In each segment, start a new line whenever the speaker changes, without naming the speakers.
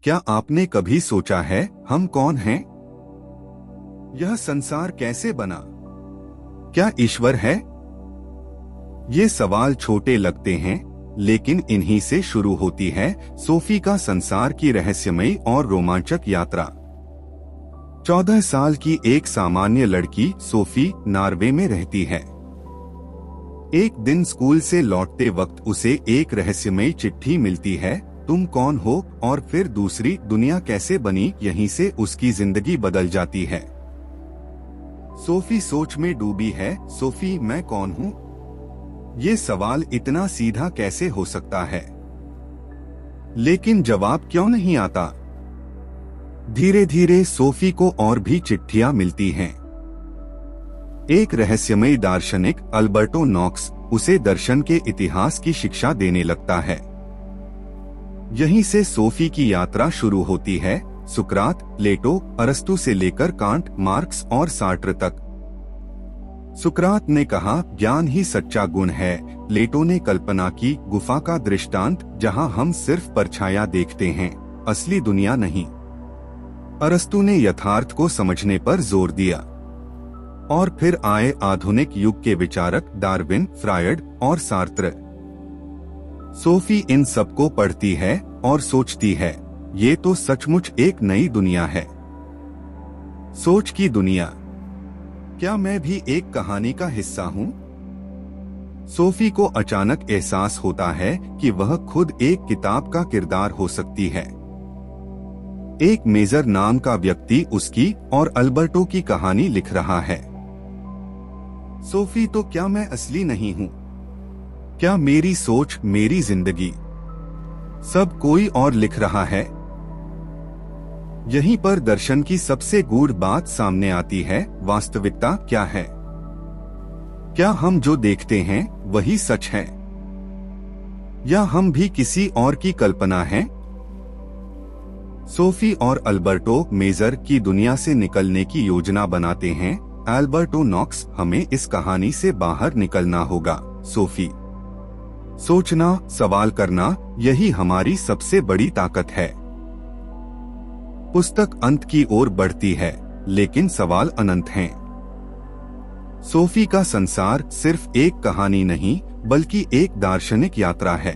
क्या आपने कभी सोचा है हम कौन हैं? यह संसार कैसे बना? क्या ईश्वर है? ये सवाल छोटे लगते हैं, लेकिन इन्हीं से शुरू होती है सोफी का संसार की रहस्यमयी और रोमांचक यात्रा। 14 साल की एक सामान्य लड़की सोफी नॉर्वे में रहती है। एक दिन स्कूल से लौटते वक्त उसे एक रहस्यमयी चिट्ठी मिलती है, तुम कौन हो और फिर दूसरी दुनिया कैसे बनी। यहीं से उसकी जिंदगी बदल जाती है। सोफी सोच में डूबी है। सोफी, मैं कौन हूँ? ये सवाल इतना सीधा कैसे हो सकता है? लेकिन जवाब क्यों नहीं आता? धीरे धीरे सोफी को और भी चिट्ठियां मिलती हैं। एक रहस्यमयी दार्शनिक अल्बर्टो नॉक्स उसे दर्शन के इतिहास की शिक्षा देने लगता है। यहीं से सोफी की यात्रा शुरू होती है। सुकरात, प्लेटो, अरस्तु से लेकर कांट, मार्क्स और सार्त्र तक। सुकरात ने कहा, ज्ञान ही सच्चा गुण है। प्लेटो ने कल्पना की गुफा का दृष्टांत, जहां हम सिर्फ परछाया देखते हैं, असली दुनिया नहीं। अरस्तु ने यथार्थ को समझने पर जोर दिया। और फिर आए आधुनिक युग के विचारक डार्विन, फ्रायड और सार्त्र। सोफी इन सबको पढ़ती है और सोचती है, ये तो सचमुच एक नई दुनिया है। सोच की दुनिया। क्या मैं भी एक कहानी का हिस्सा हूँ? सोफी को अचानक एहसास होता है कि वह खुद एक किताब का किरदार हो सकती है। एक मेजर नाम का व्यक्ति उसकी और अल्बर्टो की कहानी लिख रहा है। सोफी, तो क्या मैं असली नहीं हूँ? क्या मेरी सोच, मेरी जिंदगी, सब कोई और लिख रहा है? यहीं पर दर्शन की सबसे गूढ़ बात सामने आती है। वास्तविकता क्या है? क्या हम जो देखते हैं वही सच है, या हम भी किसी और की कल्पना हैं? सोफी और अल्बर्टो मेजर की दुनिया से निकलने की योजना बनाते हैं। अल्बर्टो नॉक्स, हमें इस कहानी से बाहर निकलना होगा। सोफी, सोचना, सवाल करना, यही हमारी सबसे बड़ी ताकत है। पुस्तक अंत की ओर बढ़ती है, लेकिन सवाल अनंत हैं। सोफी का संसार सिर्फ एक कहानी नहीं, बल्कि एक दार्शनिक यात्रा है।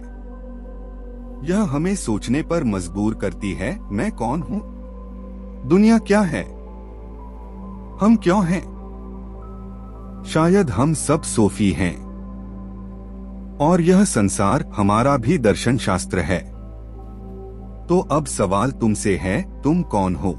यह हमें सोचने पर मजबूर करती है, मैं कौन हूँ? दुनिया क्या है? हम क्यों हैं? शायद हम सब सोफी हैं। और यह संसार हमारा भी दर्शन शास्त्र है। तो अब सवाल तुमसे है, तुम कौन हो?